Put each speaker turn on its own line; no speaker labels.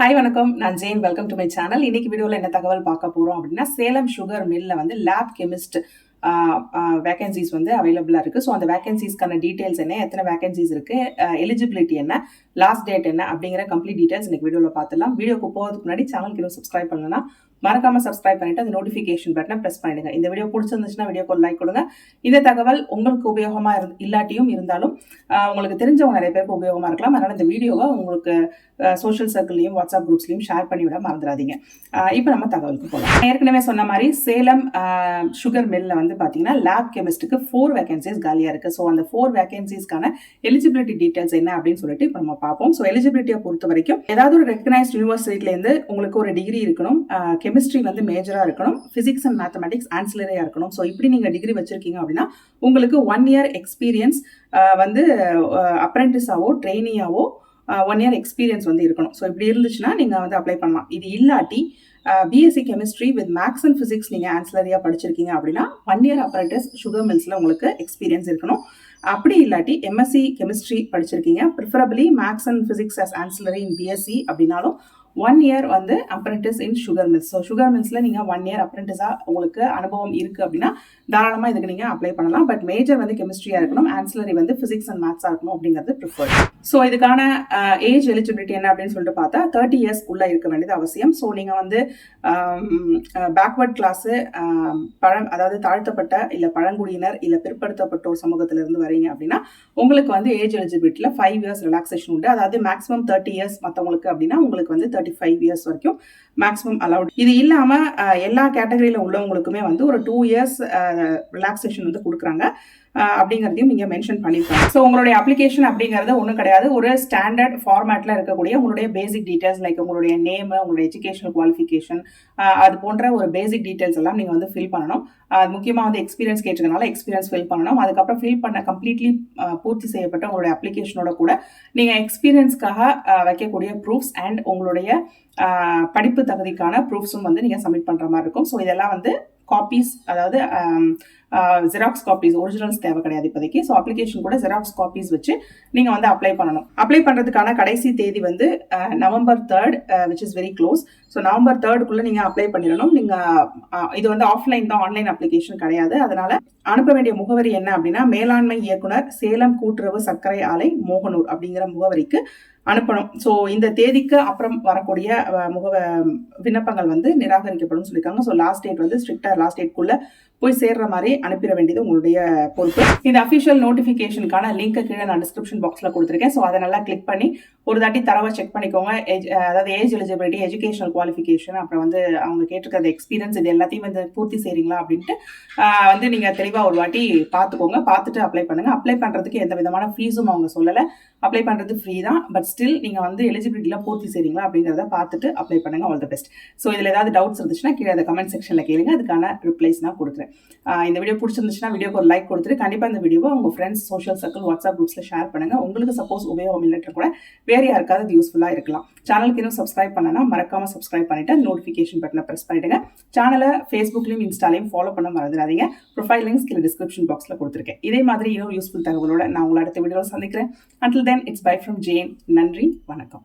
Hi வணக்கம், நான் Jain. Welcome to my channel. இன்னைக்கு வீடியோவில் என்ன தகவல் பார்க்க போகிறோம் அப்படின்னா, சேலம் சுகர் மில்ல வந்து லேப் கெமிஸ்ட் வேகன்சிஸ் வந்து அவைலபிளாக இருக்குது. ஸோ அந்த வேகன்சிஸ்க்கான டீட்டெயில்ஸ் என்ன, எத்தனை வேகன்சிஸ் இருக்குது, எலிஜிபிலிட்டி என்ன, லாஸ்ட் டேட் என்ன அப்படிங்கிற கம்ப்ளீட் டீட்டெயில்ஸ் இன்னைக்கு வீடியோவில் பார்த்துலாம். வீடியோக்கு போகிறதுக்கு முன்னாடி சேனலுக்கு இன்னும் சப்ஸ்கிரைப் பண்ணலன்னா மறக்காம சப்ஸ்கிரைப் பண்ணிட்டு அந்த நோட்டிஃபிகேஷன் பட்டனை ப்ரெஸ் பண்ணிடுங்க. இந்த வீடியோ பிடிச்சிருந்துச்சுன்னா வீடியோக்கு ஒரு லைக் கொடுங்க. இந்த தகவல் உங்களுக்கு உபயோகமாக இல்லாட்டியும் இருந்தாலும் உங்களுக்கு தெரிஞ்சவங்க நிறைய பேருக்கு உபயோகமாக இருக்கலாம். அதனால் இந்த வீடியோவை உங்களுக்கு சோஷியல் சர்க்கிள்லையும் வாட்ஸ்அப் குரூப்ஸ்லையும் ஷேர் பண்ணிவிட மறந்துடாதீங்க. இப்போ நம்ம தகவலுக்கு போகலாம். ஏற்கனவே சொன்ன மாதிரி சேலம் சுகர் மில்ல வந்து பார்த்தீங்கன்னா லேப் கெமிஸ்ட்டுக்கு 4 வேகன்சிஸ் காலியாக இருக்குது. ஸோ அந்த 4 வேகன்சிஸ்க்கான எலிஜிபிலிட்டி டீட்டெயில்ஸ் என்ன அப்படின்னு சொல்லிட்டு இப்போ நம்ம பார்ப்போம். ஸோ எலிஜிபிலிட்டியை பொறுத்த வரைக்கும் ஏதாவது ஒரு ரெகனைஸ்ட் யூனிவர்சிட்டிலேருந்து உங்களுக்கு ஒரு டிகிரி இருக்கணும், கெமிஸ்ட்ரி வந்து மேஜராக இருக்கணும், ஃபிசிக்ஸ் அண்ட் மேத்தமெட்டிக்ஸ் ஆன்சிலரியாக இருக்கணும். ஸோ இப்படி நீங்கள் டிகிரி வச்சிருக்கீங்க அப்படின்னா உங்களுக்கு 1 இயர் எக்ஸ்பீரியன்ஸ் வந்து அப்ரெண்டிஸாவோ ட்ரெயினியாவோ 1 இயர் எக்ஸ்பீரியன்ஸ் வந்து இருக்கணும். ஸோ இப்படி இருந்துச்சுன்னா நீங்கள் வந்து அப்ளை பண்ணலாம். இது இல்லாட்டி BSc chemistry with maths and physics நீங்கள் ஆன்சிலரியாக படிச்சிருக்கீங்க அப்படின்னா 1 இயர் அப்ரெண்டிஸ் சுகர் மில்ஸில் உங்களுக்கு எக்ஸ்பீரியன்ஸ் இருக்கணும். அப்படி இல்லாட்டி எம்எஸ்சி கெமிஸ்ட்ரி படிச்சிருக்கீங்க, preferably maths and physics as ancillary in BSc அப்படின்னாலும் 1 இயர் வந்து apprentice in sugar mills. So sugar மில்ஸில் நீங்கள் 1 இயர் அப்ரெண்டிஸாக உங்களுக்கு அனுபவம் இருக்குது அப்படின்னா தாராளமாக இதுக்கு நீங்கள் அப்ளை பண்ணலாம். பட் மேஜர் வந்து கெமிஸ்ட்ரியாக இருக்கணும், ஆன்சிலரி வந்து ஃபிசிக்ஸ் அண்ட் மேத்ஸாக இருக்கணும் அப்படிங்கிறது ப்ரிஃபர்ட். ஸோ இதுக்கான ஏஜ் எலிஜிபிலிட்டி என்ன அப்படின்னு சொல்லிட்டு பார்த்தா 30 இயர்ஸ்க்குள்ளே இருக்க வேண்டியது அவசியம். ஸோ நீங்கள் வந்து பேக்வர்ட் கிளாஸு, அதாவது தாழ்த்தப்பட்ட இல்லை பழங்குடியினர் இல்லை பிற்படுத்தப்பட்டோர் சமூகத்திலிருந்து வரீங்க அப்படின்னா உங்களுக்கு வந்து ஏஜ் எலிஜிபிலிட்டியில் 5 இயர்ஸ் ரிலாக்ஸேஷன் உண்டு. அதாவது மேக்ஸிமம் 30 இயர்ஸ் மற்றவங்களுக்கு அப்படின்னா உங்களுக்கு வந்து 35 இயர்ஸ் வரைக்கும் மேக்ஸிமம் அலவுட். இது இல்லாமல் எல்லா கேட்டகரியில் உள்ளவங்களுக்குமே வந்து ஒரு 2 இயர்ஸ் ரிலாக்ஸேஷன் வந்து கொடுக்குறாங்க அப்படிங்கிறதையும் இங்கே மென்ஷன் பண்ணியிருக்காங்க. ஸோ உங்களுடைய அப்ளிகேஷன் அப்படிங்கிறது ஒன்றும் கிடையாது, ஒரு ஸ்டாண்டர்ட் ஃபார்மேட்டில் இருக்கக்கூடிய உங்களுடைய பேசிக் டீட்டெயில்ஸ் லைக் உங்களுடைய நேம், உங்களுடைய எஜுகேஷனல் குவாலிஃபிகேஷன், அது போன்ற ஒரு பேசிக் டீட்டெயில்ஸ் எல்லாம் நீங்கள் வந்து ஃபில் பண்ணணும். அது முக்கியமாக வந்து எக்ஸ்பீரியன்ஸ் கேட்டிருக்கனால எக்ஸ்பீரியன்ஸ் ஃபில் பண்ணணும். அதுக்கப்புறம் ஃபில் பண்ண கம்ப்ளீட்லி பூர்த்தி செய்யப்பட்ட உங்களுடைய அப்ளிகேஷனோட கூட நீங்கள் எக்ஸ்பீரியன்ஸ்க்காக வைக்கக்கூடிய ப்ரூஃப்ஸ் அண்ட் உங்களுடைய படிப்பு தகுதிக்கான ப்ரூஃப்ஸும் வந்து நீங்கள் சப்மிட் பண்ணுற மாதிரி இருக்கும். ஸோ இதெல்லாம் வந்து காப்பீஸ், அதாவது ஜெராக்ஸ் காப்பீஸ், ஒரிஜினல்ஸ் தேவை கிடையாது இப்போதைக்கு. ஸோ அப்ளிகேஷன் கூட ஜெராக்ஸ் காப்பீஸ் வச்சு நீங்கள் வந்து அப்ளை பண்ணணும். அப்ளை பண்ணுறதுக்கான கடைசி தேதி வந்து November 3rd, which is very close. So November 3rd apply பண்ணிடணும். நீங்கள் இது வந்து ஆஃப்லைன் தான், ஆன்லைன் அப்ளிகேஷன் கிடையாது. அதனால அனுப்ப வேண்டிய முகவரி என்ன அப்படின்னா, மேலாண்மை இயக்குனர், சேலம் கூட்டுறவு சர்க்கரை ஆலை, மோகனூர் அப்படிங்கிற முகவரிக்கு அனுப்பணும். ஸோ இந்த தேதிக்கு அப்புறம் வரக்கூடிய விண்ணப்பங்கள் வந்து நிராகரிக்கப்படும் சொல்லியிருக்காங்க. ஸோ லாஸ்ட் டேட் வந்து ஸ்ட்ரிக்டாக லாஸ்ட் டேட்குள்ளே போய் சேர்ற மாதிரி அனுப்பிட வேண்டியது உங்களுடைய பொறுப்பு. இந்த அஃபிஷியல் நோட்டிஃபிகேஷனுக்கான லிங்க்கை கீழே நான் டிஸ்கிரிப்ஷன் பாக்ஸில் கொடுத்துருக்கேன். ஸோ அதை நல்லா கிளிக் பண்ணி ஒரு தாட்டி தரவை செக் பண்ணிக்கோங்க. அதாவது ஏஜ் எலிஜிபிலிட்டி, எஜுகேஷனல் குவாலிஃபிகேஷன், அப்புறம் வந்து அவங்க கேட்டிருக்கிற எக்ஸ்பீரியன்ஸ், இது எல்லாத்தையும் வந்து பூர்த்தி செய்கிறீங்களா அப்படின்ட்டு வந்து நீங்கள் தெளிவாக ஒரு வாட்டி பார்த்துக்கோங்க. பார்த்துட்டு அப்ளை பண்ணுங்கள். அப்ளை பண்ணுறதுக்கு எந்த விதமான ஃபீஸும் அவங்க சொல்லலை. அப்ளை பண்ணுறது ஃப்ரீ தான். பட் ஸ்டில் நீங்கள் வந்து எலிஜிபிலிட்டியில் பூர்த்தி செய்கிறீங்களா அப்படிங்கிறத பார்த்துட்டு அப்ளை பண்ணுங்கள். All the best. ஸோ இதில் ஏதாவது டவுட்ஸ் இருந்துச்சுன்னா கீழே அந்த கமெண்ட் செக்ஷனில் கேளுங்க, அதுக்கான ரிப்ளைஸ் நான் கொடுக்குறேன். இந்த வீடியோ பிடிச்சிருந்துச்சுன்னா வீடியோக்கு ஒரு லைக் கொடுத்துட்டு கண்டிப்பாக இந்த வீடியோவை உங்கள் ஃப்ரெண்ட்ஸ், சோஷியல் சர்க்கிள், வாட்ஸ்அப் குரூப்ஸில் ஷேர் பண்ணுங்கள். உங்களுக்கு சப்போஸ் உபயோகம் இல்லைட்டு கூட வேறு யாருக்காவது அது யூஸ்ஃபுல்லாக இருக்கலாம். சேனலுக்கு இன்னும் சப்ஸ்கிரைப் பண்ணனா மறக்காமல் சப்ஸ்கிரைப் பண்ணிவிட்டு நோட்டிஃபிகேஷன் பட்டனை ப்ரெஸ் பண்ணிவிடுங்க. சேனலை ஃபேஸ்புக்லையும் இன்ஸ்டாலையும் ஃபாலோ பண்ண மறந்துடாதீங்க. ப்ரொஃபைல் லிங்க்ஸ் கீழே டிஸ்கிரிப்ஷன் பாக்ஸில் கொடுத்துருக்கேன். இதே மாதிரி இன்னும் யூஸ்ஃபுல் தகவலோட நான் உங்களை அடுத்த வீடியோவில் சந்திக்கிறேன். Until then, it's bye from Jane. நன்றி, வணக்கம்.